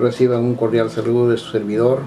Reciban un cordial saludo de su servidor.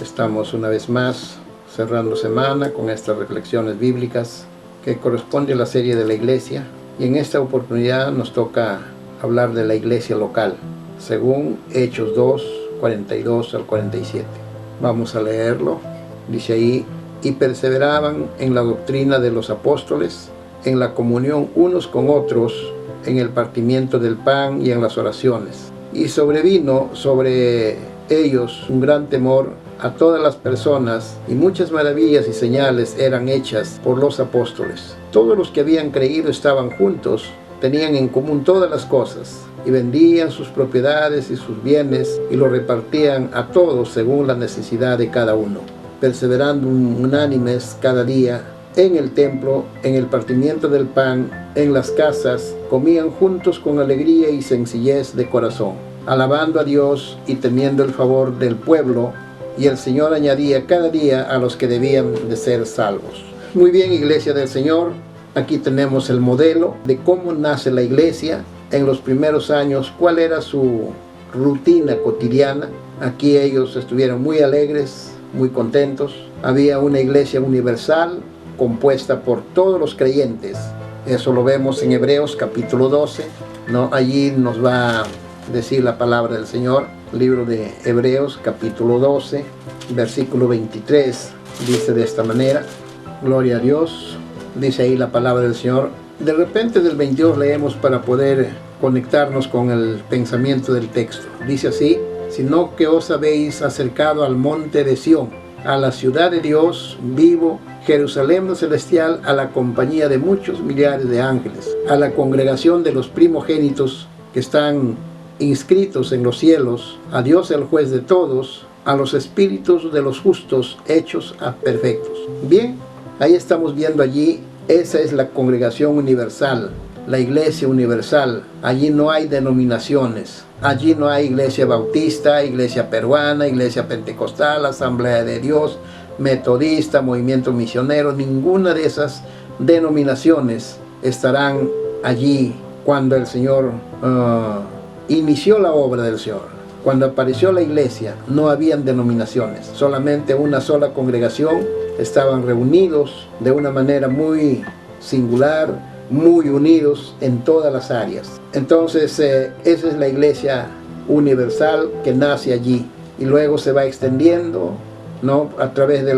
Estamos una vez más cerrando semana con estas reflexiones bíblicas que corresponde a la serie de la iglesia, y en esta oportunidad nos toca hablar de la iglesia local, según Hechos 2, 42 al 47. Vamos a leerlo. Dice ahí: y perseveraban en la doctrina de los apóstoles, en la comunión unos con otros, en el partimiento del pan y en las oraciones. Y sobrevino sobre ellos un gran temor a todas las personas, y muchas maravillas y señales eran hechas por los apóstoles. Todos los que habían creído estaban juntos, tenían en común todas las cosas, y vendían sus propiedades y sus bienes, y lo repartían a todos según la necesidad de cada uno, perseverando unánimes cada día en el templo, en el partimiento del pan, en las casas, comían juntos con alegría y sencillez de corazón, alabando a Dios y temiendo el favor del pueblo, y el Señor añadía cada día a los que debían de ser salvos. Muy bien, iglesia del Señor, aquí tenemos el modelo de cómo nace la iglesia en los primeros años, cuál era su rutina cotidiana. Aquí ellos estuvieron muy alegres, muy contentos. Había una iglesia universal compuesta por todos los creyentes. Eso lo vemos en Hebreos capítulo 12, ¿no? Allí nos va a decir la palabra del Señor. Libro de Hebreos capítulo 12, versículo 23, dice de esta manera: gloria a Dios. Dice ahí la palabra del Señor. De repente del 22 leemos para poder conectarnos con el pensamiento del texto. Dice así: sino que os habéis acercado al monte de Sión, a la ciudad de Dios vivo, Jerusalén celestial, a la compañía de muchos millares de ángeles, a la congregación de los primogénitos que están inscritos en los cielos, a Dios el juez de todos, a los espíritus de los justos hechos perfectos. Bien, ahí estamos viendo allí, esa es la congregación universal, la iglesia universal. Allí no hay denominaciones, allí no hay iglesia bautista, iglesia peruana, iglesia pentecostal, asamblea de Dios, metodista, movimiento misionero. Ninguna de esas denominaciones estarán allí cuando el Señor inició la obra del Señor. Cuando apareció la iglesia no habían denominaciones, solamente una sola congregación. Estaban reunidos de una manera muy singular, muy unidos en todas las áreas. Entonces esa es la iglesia universal que nace allí, y luego se va extendiendo, ¿no?, a través de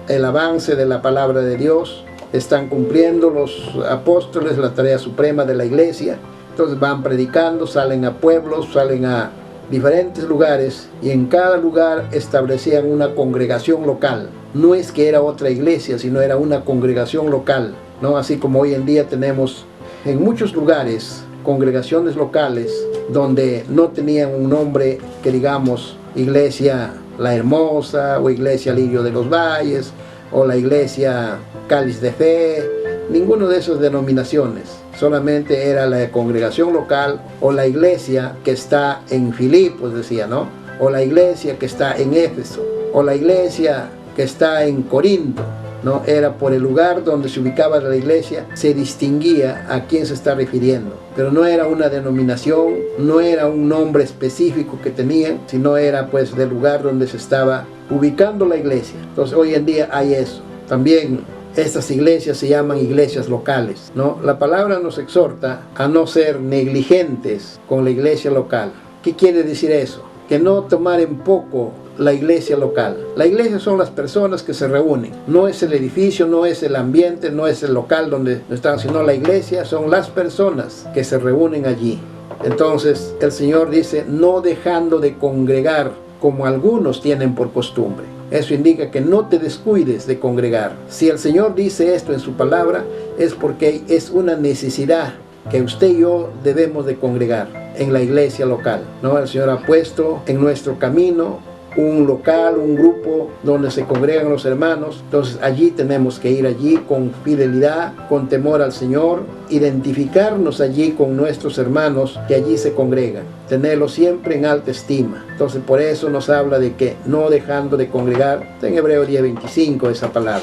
el avance de la palabra de Dios. Están cumpliendo los apóstoles la tarea suprema de la iglesia. Entonces van predicando, salen a pueblos, salen a diferentes lugares, y en cada lugar establecían una congregación local. No es que era otra iglesia, sino era una congregación local, ¿no? Así como hoy en día tenemos en muchos lugares congregaciones locales donde no tenían un nombre que digamos Iglesia La Hermosa, o Iglesia Lirio de los Valles, o la Iglesia Cáliz de Fe. Ninguno de esas denominaciones, solamente era la congregación local, o la iglesia que está en Filipos, decía, ¿no?, o la iglesia que está en Éfeso, o la iglesia que está en Corinto, ¿no? Era por el lugar donde se ubicaba la iglesia, se distinguía a quién se está refiriendo. Pero no era una denominación, no era un nombre específico que tenían, sino era pues del lugar donde se estaba ubicando la iglesia. Entonces hoy en día hay eso. También estas iglesias se llaman iglesias locales, ¿no? La palabra nos exhorta a no ser negligentes con la iglesia local. ¿Qué quiere decir eso? Que no tomar en poco la iglesia local. La iglesia son las personas que se reúnen. No es el edificio, no es el ambiente, no es el local donde están, sino la iglesia son las personas que se reúnen allí. Entonces el Señor dice: no dejando de congregar como algunos tienen por costumbre. Eso indica que no te descuides de congregar. Si el Señor dice esto en su palabra, es porque es una necesidad que usted y yo debemos de congregar en la iglesia local, ¿no? El Señor ha puesto en nuestro camino un local, un grupo donde se congregan los hermanos. Entonces allí tenemos que ir allí con fidelidad, con temor al Señor, identificarnos allí con nuestros hermanos que allí se congregan, tenerlos siempre en alta estima. Entonces por eso nos habla de que no dejando de congregar. Está en Hebreos 10:25 esa palabra,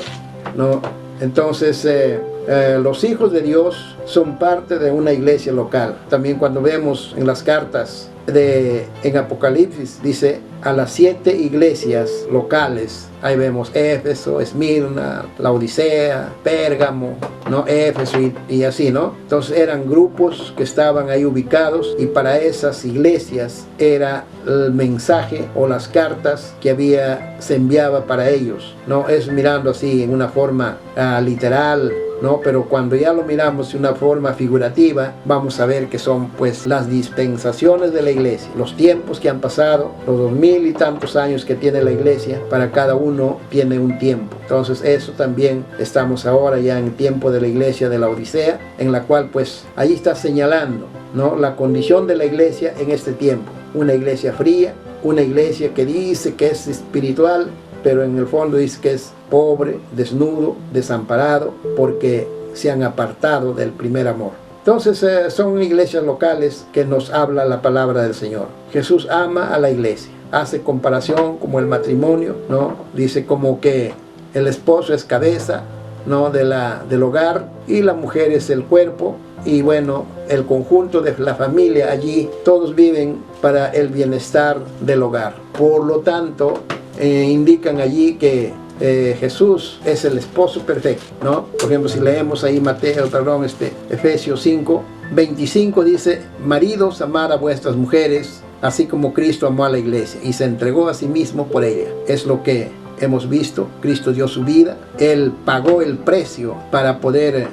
¿no? Entonces los hijos de Dios son parte de una iglesia local. También cuando vemos en las cartas en Apocalipsis, dice a las 7 iglesias locales. Ahí vemos Éfeso, Esmirna, Laodicea, Pérgamo, ¿no? Éfeso y así, ¿no? Entonces eran grupos que estaban ahí ubicados, y para esas iglesias era el mensaje o las cartas que se enviaba para ellos, ¿no? Es mirando así en una forma literal, ¿no? Pero cuando ya lo miramos de una forma figurativa, vamos a ver que son pues las dispensaciones de la iglesia, los tiempos que han pasado, los 2000 y tantos años que tiene la iglesia. Para cada uno tiene un tiempo. Entonces eso también estamos ahora ya en el tiempo de la iglesia de la Odisea, en la cual pues ahí está señalando, ¿no?, la condición de la iglesia en este tiempo. Una iglesia fría, una iglesia que dice que es espiritual, pero en el fondo dice que es pobre, desnudo, desamparado, porque se han apartado del primer amor. Entonces son iglesias locales que nos habla la palabra del Señor. Jesús ama a la iglesia, hace comparación como el matrimonio, ¿no? Dice como que el esposo es cabeza, ¿no?, del hogar, y la mujer es el cuerpo, y bueno, el conjunto de la familia allí, todos viven para el bienestar del hogar. Por lo tanto, indican allí que Jesús es el esposo perfecto, ¿no? Por ejemplo, si leemos ahí Efesios 5, 25 dice: maridos, amad a vuestras mujeres, así como Cristo amó a la iglesia y se entregó a sí mismo por ella. Es lo que hemos visto. Cristo dio su vida, Él pagó el precio para poder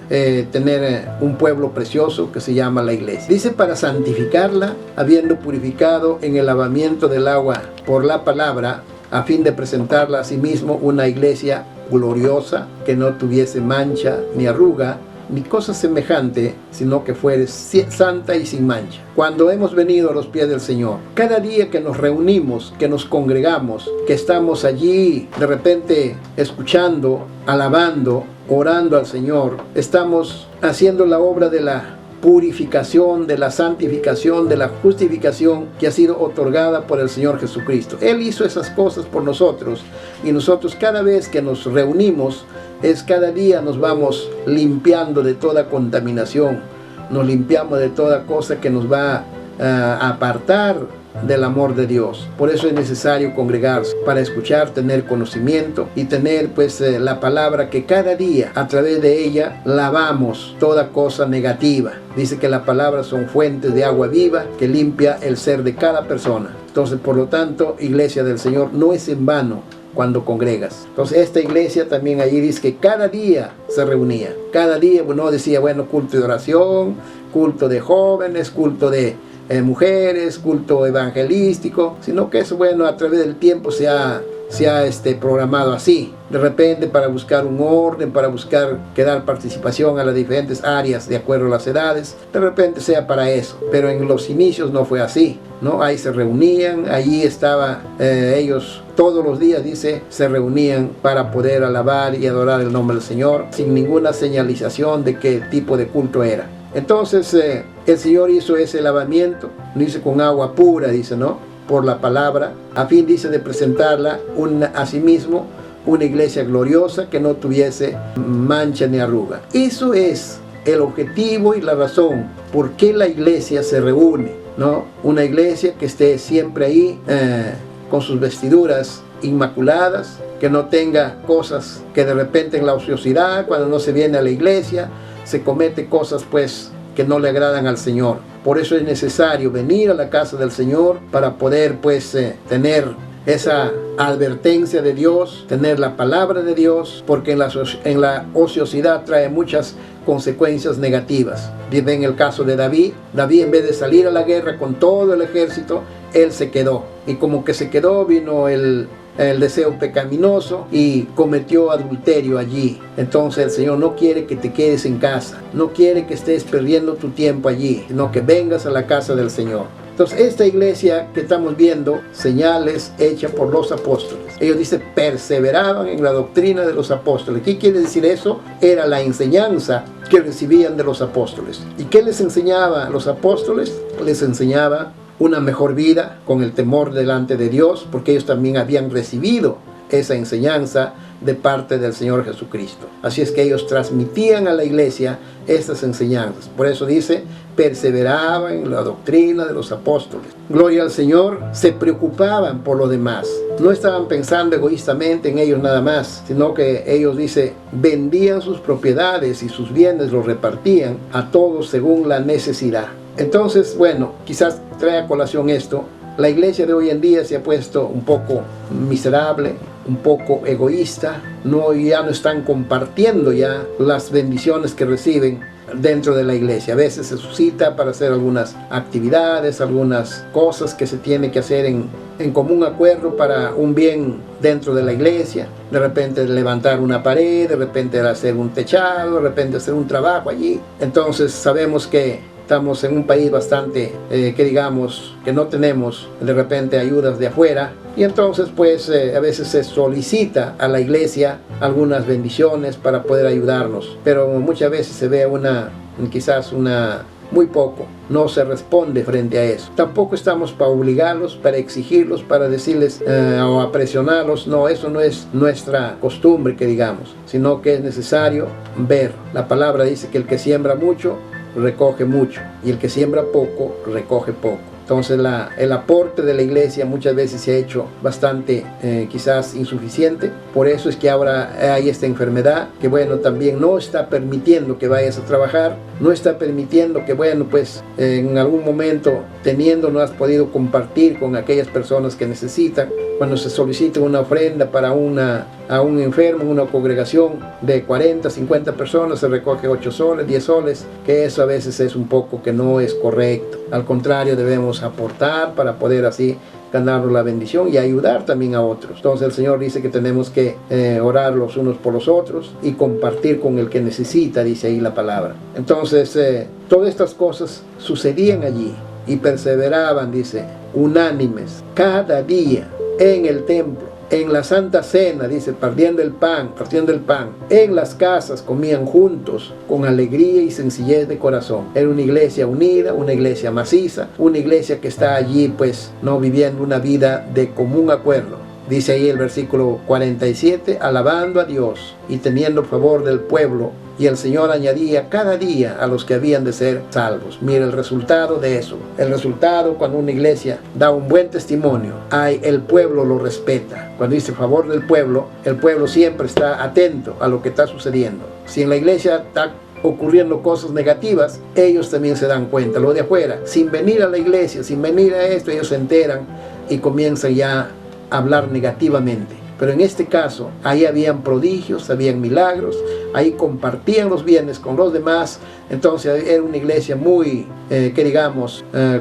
tener un pueblo precioso que se llama la iglesia. Dice: para santificarla, habiendo purificado en el lavamiento del agua por la palabra, a fin de presentarla a sí mismo una iglesia gloriosa, que no tuviese mancha ni arruga ni cosa semejante, sino que fuere santa y sin mancha. Cuando hemos venido a los pies del Señor, cada día que nos reunimos, que nos congregamos, que estamos allí de repente escuchando, alabando, orando al Señor, estamos haciendo la obra de la purificación, de la santificación, de la justificación que ha sido otorgada por el Señor Jesucristo. Él hizo esas cosas por nosotros, y nosotros cada vez que nos reunimos, cada día nos vamos limpiando de toda contaminación, nos limpiamos de toda cosa que nos va a apartar del amor de Dios. Por eso es necesario congregarse, para escuchar, tener conocimiento y tener pues la palabra, que cada día a través de ella lavamos toda cosa negativa. Dice que las palabras son fuentes de agua viva que limpia el ser de cada persona. Entonces, por lo tanto, iglesia del Señor, no es en vano cuando congregas. Entonces esta iglesia también allí dice que cada día se reunía. Cada día no decía, bueno, culto de oración, culto de jóvenes, culto de mujeres, culto evangelístico, sino que eso, bueno, a través del tiempo se ha programado así, de repente, para buscar un orden, para buscar dar participación a las diferentes áreas de acuerdo a las edades, de repente sea para eso. Pero en los inicios no fue así, ¿no? Ahí se reunían, allí estaba ellos todos los días, dice, se reunían para poder alabar y adorar el nombre del Señor, sin ninguna señalización de qué tipo de culto era. Entonces el Señor hizo ese lavamiento, lo hizo con agua pura, dice, ¿no?, por la palabra, a fin, dice, de presentarla a sí mismo una iglesia gloriosa, que no tuviese mancha ni arruga. Eso es el objetivo y la razón por qué la iglesia se reúne, ¿no? Una iglesia que esté siempre ahí con sus vestiduras inmaculadas, que no tenga cosas que de repente en la ociosidad, cuando no se viene a la iglesia, se comete cosas pues que no le agradan al Señor. Por eso es necesario venir a la casa del Señor, para poder pues tener esa advertencia de Dios, tener la palabra de Dios, porque en la ociosidad trae muchas consecuencias negativas. Ven el caso de David. David, en vez de salir a la guerra con todo el ejército, él se quedó, y como que se quedó, vino el deseo pecaminoso y cometió adulterio allí. Entonces el Señor no quiere que te quedes en casa, no quiere que estés perdiendo tu tiempo allí, sino que vengas a la casa del Señor. Entonces esta iglesia que estamos viendo, señales hechas por los apóstoles. Ellos dicen, perseveraban en la doctrina de los apóstoles. ¿Qué quiere decir eso? Era la enseñanza que recibían de los apóstoles. ¿Y qué les enseñaba a los apóstoles? Les enseñaba una mejor vida con el temor delante de Dios, porque ellos también habían recibido esa enseñanza de parte del Señor Jesucristo. Así es que ellos transmitían a la iglesia estas enseñanzas. Por eso dice, perseveraban en la doctrina de los apóstoles. Gloria al Señor, se preocupaban por los demás. No estaban pensando egoístamente en ellos nada más, sino que ellos, dice, vendían sus propiedades y sus bienes los repartían a todos según la necesidad. Entonces, bueno, quizás trae a colación esto. La iglesia de hoy en día se ha puesto un poco miserable, un poco egoísta. Ya no están compartiendo ya las bendiciones que reciben dentro de la iglesia. A veces se suscita para hacer algunas actividades, algunas cosas que se tiene que hacer en común acuerdo para un bien dentro de la iglesia. De repente levantar una pared, de repente hacer un techado, de repente hacer un trabajo allí. Entonces sabemos que estamos en un país bastante, que no tenemos de repente ayudas de afuera. Y entonces pues a veces se solicita a la iglesia algunas bendiciones para poder ayudarnos. Pero muchas veces se ve muy poco, no se responde frente a eso. Tampoco estamos para obligarlos, para exigirlos, para decirles o a presionarlos. No, eso no es nuestra costumbre, que digamos, sino que es necesario ver. La palabra dice que el que siembra mucho, recoge mucho, y el que siembra poco, recoge poco. Entonces el aporte de la iglesia muchas veces se ha hecho bastante quizás insuficiente. Por eso es que ahora hay esta enfermedad que, bueno, también no está permitiendo que vayas a trabajar, no está permitiendo que, bueno, pues en algún momento teniendo no has podido compartir con aquellas personas que necesitan. Cuando se solicita una ofrenda para a un enfermo en una congregación de 40, 50 personas, se recoge 8 soles, 10 soles, que eso a veces es un poco que no es correcto. Al contrario, debemos aportar para poder así ganarnos la bendición y ayudar también a otros. Entonces el Señor dice que tenemos que orar los unos por los otros y compartir con el que necesita, dice ahí la palabra. Entonces todas estas cosas sucedían allí y perseveraban, dice, unánimes, cada día en el templo, en la Santa Cena, dice, partiendo el pan, en las casas comían juntos con alegría y sencillez de corazón. Era una iglesia unida, una iglesia maciza, una iglesia que está allí pues no viviendo una vida de común acuerdo. Dice ahí el versículo 47, alabando a Dios y teniendo favor del pueblo, y el Señor añadía cada día a los que habían de ser salvos. Mira el resultado de eso. El resultado, cuando una iglesia da un buen testimonio, el pueblo lo respeta. Cuando dice favor del pueblo, el pueblo siempre está atento a lo que está sucediendo. Si en la iglesia está ocurriendo cosas negativas, ellos también se dan cuenta. Lo de afuera, sin venir a la iglesia, sin venir a esto, ellos se enteran y comienzan ya a hablar negativamente. Pero en este caso, ahí habían prodigios, habían milagros, ahí compartían los bienes con los demás. Entonces era una iglesia muy,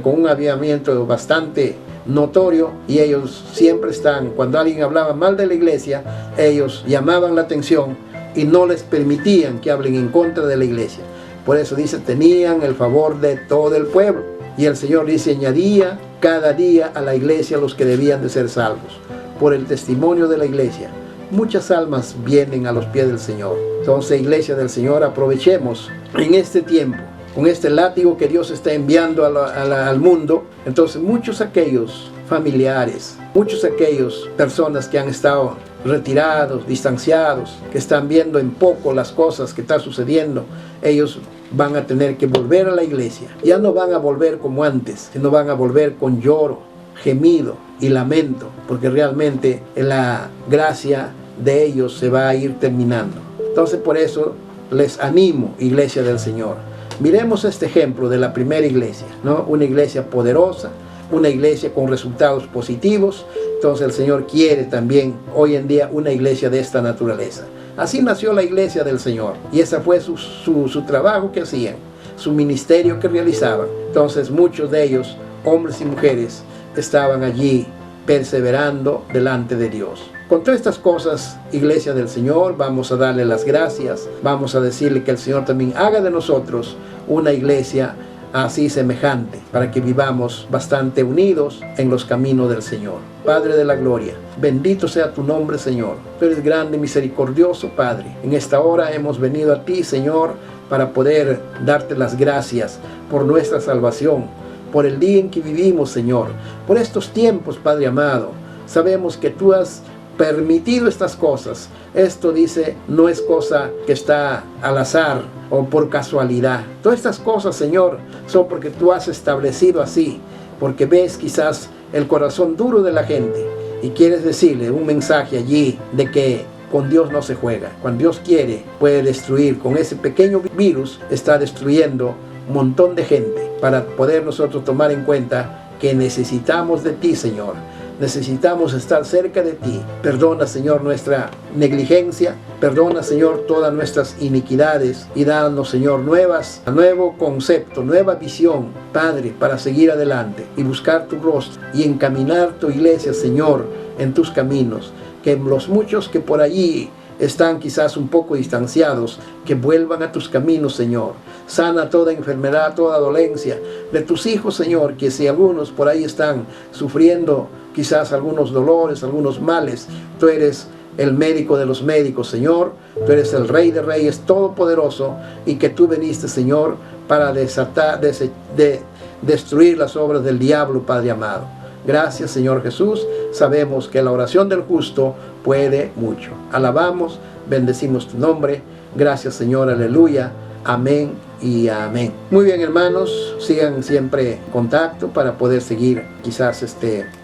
con un avivamiento bastante notorio, y ellos siempre cuando alguien hablaba mal de la iglesia, ellos llamaban la atención y no les permitían que hablen en contra de la iglesia. Por eso dice, tenían el favor de todo el pueblo. Y el Señor dice, añadía cada día a la iglesia los que debían de ser salvos. Por el testimonio de la iglesia, muchas almas vienen a los pies del Señor. Entonces, iglesia del Señor, aprovechemos en este tiempo, con este látigo que Dios está enviando al mundo. Entonces, muchos aquellos familiares, muchos aquellos personas que han estado retirados, distanciados, que están viendo en poco las cosas que están sucediendo, ellos van a tener que volver a la iglesia. Ya no van a volver como antes, sino van a volver con lloro, gemido y lamento, porque realmente la gracia de ellos se va a ir terminando. Entonces, por eso les animo, iglesia del Señor. Miremos este ejemplo de la primera iglesia, ¿no? Una iglesia poderosa, una iglesia con resultados positivos. Entonces el Señor quiere también hoy en día una iglesia de esta naturaleza. Así nació la iglesia del Señor, y ese fue su trabajo que hacían, su ministerio que realizaban. Entonces muchos de ellos, hombres y mujeres, estaban allí perseverando delante de Dios. Con todas estas cosas, iglesia del Señor, vamos a darle las gracias, vamos a decirle que el Señor también haga de nosotros una iglesia así semejante, para que vivamos bastante unidos en los caminos del Señor. Padre de la gloria, bendito sea tu nombre, Señor. Tú eres grande y misericordioso, Padre. En esta hora hemos venido a ti, Señor, para poder darte las gracias por nuestra salvación, por el día en que vivimos, Señor, por estos tiempos, Padre amado. Sabemos que tú has permitido estas cosas. Esto dice, no es cosa que está al azar o por casualidad. Todas estas cosas, Señor, son porque tú has establecido así, porque ves quizás el corazón duro de la gente y quieres decirle un mensaje allí de que con Dios no se juega. Cuando Dios quiere, puede destruir. Con ese pequeño virus está destruyendo un montón de gente, para poder nosotros tomar en cuenta que necesitamos de ti, Señor. Necesitamos estar cerca de ti. Perdona, Señor, nuestra negligencia. Perdona, Señor, todas nuestras iniquidades. Y danos, Señor, nuevo concepto, nueva visión, Padre, para seguir adelante y buscar tu rostro y encaminar tu iglesia, Señor, en tus caminos. Que los muchos que por allí están quizás un poco distanciados, que vuelvan a tus caminos, Señor. Sana toda enfermedad, toda dolencia de tus hijos, Señor, que si algunos por ahí están sufriendo quizás algunos dolores, algunos males, tú eres el médico de los médicos, Señor. Tú eres el Rey de Reyes, todopoderoso, y que tú viniste, Señor, para destruir las obras del diablo, Padre amado. Gracias, Señor Jesús. Sabemos que la oración del justo puede mucho. Alabamos, bendecimos tu nombre. Gracias, Señor, aleluya. Amén y amén. Muy bien, hermanos, sigan siempre en contacto para poder seguir quizás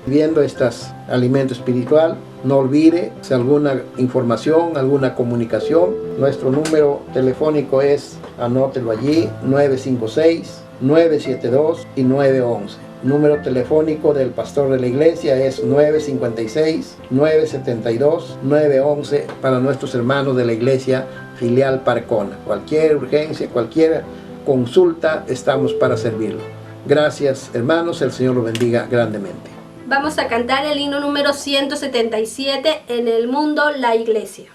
viendo estos alimentos espiritual. No olvide, si alguna información, alguna comunicación, nuestro número telefónico es, anótelo allí, 956-972 y 911. Número telefónico del pastor de la iglesia es 956-972-911 para nuestros hermanos de la iglesia filial Parcona. Cualquier urgencia, cualquier consulta, estamos para servirlo. Gracias, hermanos, el Señor los bendiga grandemente. Vamos a cantar el himno número 177, En el mundo la iglesia.